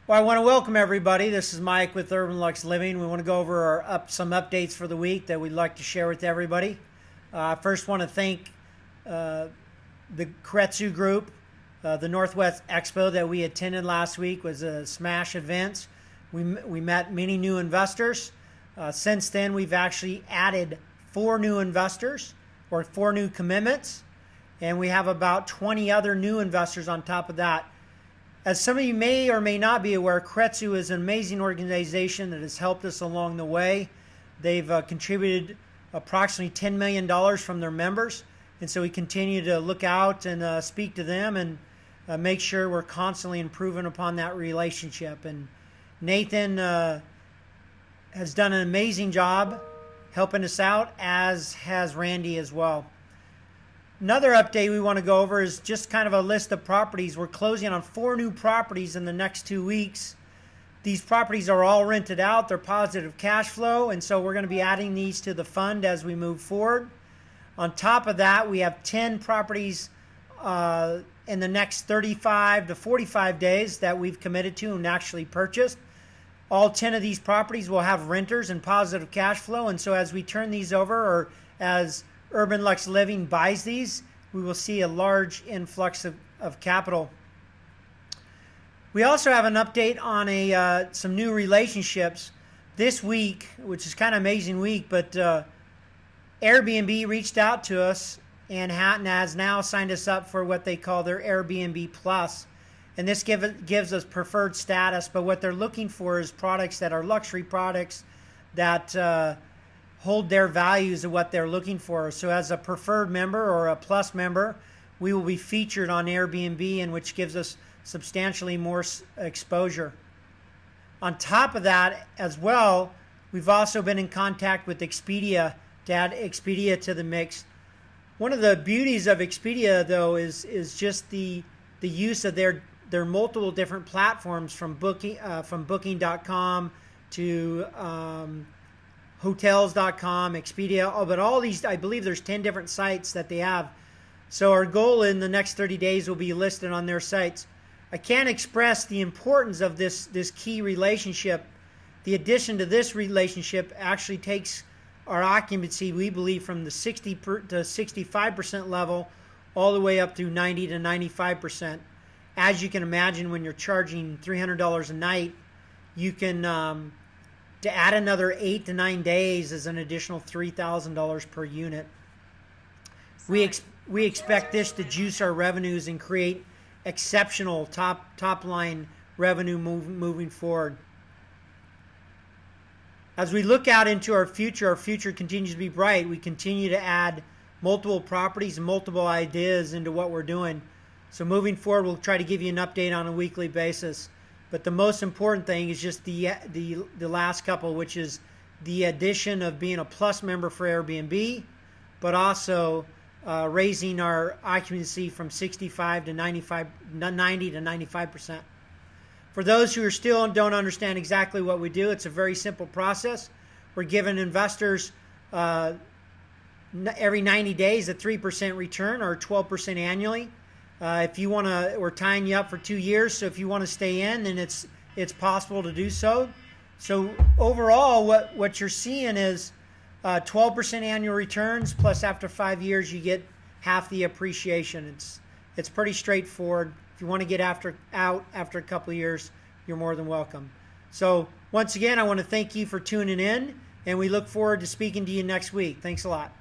Well, I want to welcome everybody. This is Mike with UrbanLuxe Living. We want to go over some updates for the week that we'd like to share with everybody. First, want to thank the Kretzu Group. The Northwest Expo that we attended last week was a smash event. We met many new investors. Since then, we've actually added 4 new investors or 4 new commitments, and we have about 20 other new investors on top of that. As some of you may or may not be aware, Kretzu is an amazing organization that has helped us along the way. They've contributed approximately $10 million from their members, and so we continue to look out and speak to them and make sure we're constantly improving upon that relationship. And Nathan has done an amazing job helping us out, as has Randy as well. Another update we want to go over is just kind of a list of properties. We're closing on 4 new properties in the next 2 weeks. These properties are all rented out. They're positive cash flow, and so we're going to be adding these to the fund as we move forward. On top of that, we have 10 properties in the next 35 to 45 days that we've committed to and actually purchased. All 10 of these properties will have renters and positive cash flow, and so as we turn these over, or as UrbanLuxe Living buys these, we will see a large influx of capital. We also have an update on some new relationships this week, which is kind of amazing week, but Airbnb reached out to us and has now signed us up for what they call their Airbnb Plus. And this gives us preferred status, but what they're looking for is products that are luxury products that hold their values of what they're looking for. So as a preferred member or a plus member, we will be featured on Airbnb, and which gives us substantially more exposure. On top of that as well, we've also been in contact with Expedia to add Expedia to the mix. One of the beauties of Expedia, though, is just the use of their multiple different platforms, from Booking.com to Hotels.com, Expedia, but all these, I believe there's 10 different sites that they have. So our goal in the next 30 days will be listed on their sites. I can't express the importance of this key relationship. The addition to this relationship actually takes our occupancy, we believe, from the 60 to 65% level all the way up to 90 to 95%. As you can imagine, when you're charging $300 a night, you can to add another 8 to 9 days is an additional $3,000 per unit. We expect this to juice our revenues and create exceptional top line revenue moving forward. As we look out into our future continues to be bright. We continue to add multiple properties and multiple ideas into what we're doing. So moving forward, we'll try to give you an update on a weekly basis. But the most important thing is just the last couple, which is the addition of being a plus member for Airbnb, but also raising our occupancy from 65 to 90 to 95%. For those who are still don't understand exactly what we do, it's a very simple process. We're giving investors every 90 days a 3% return, or 12% annually. If you want to, we're tying you up for 2 years, so if you want to stay in, then it's possible to do so. So overall, what you're seeing is 12% annual returns, plus after 5 years you get half the appreciation. It's pretty straightforward. If you want to get out after a couple of years, you're more than welcome. So once again, I want to thank you for tuning in, and we look forward to speaking to you next week. Thanks a lot.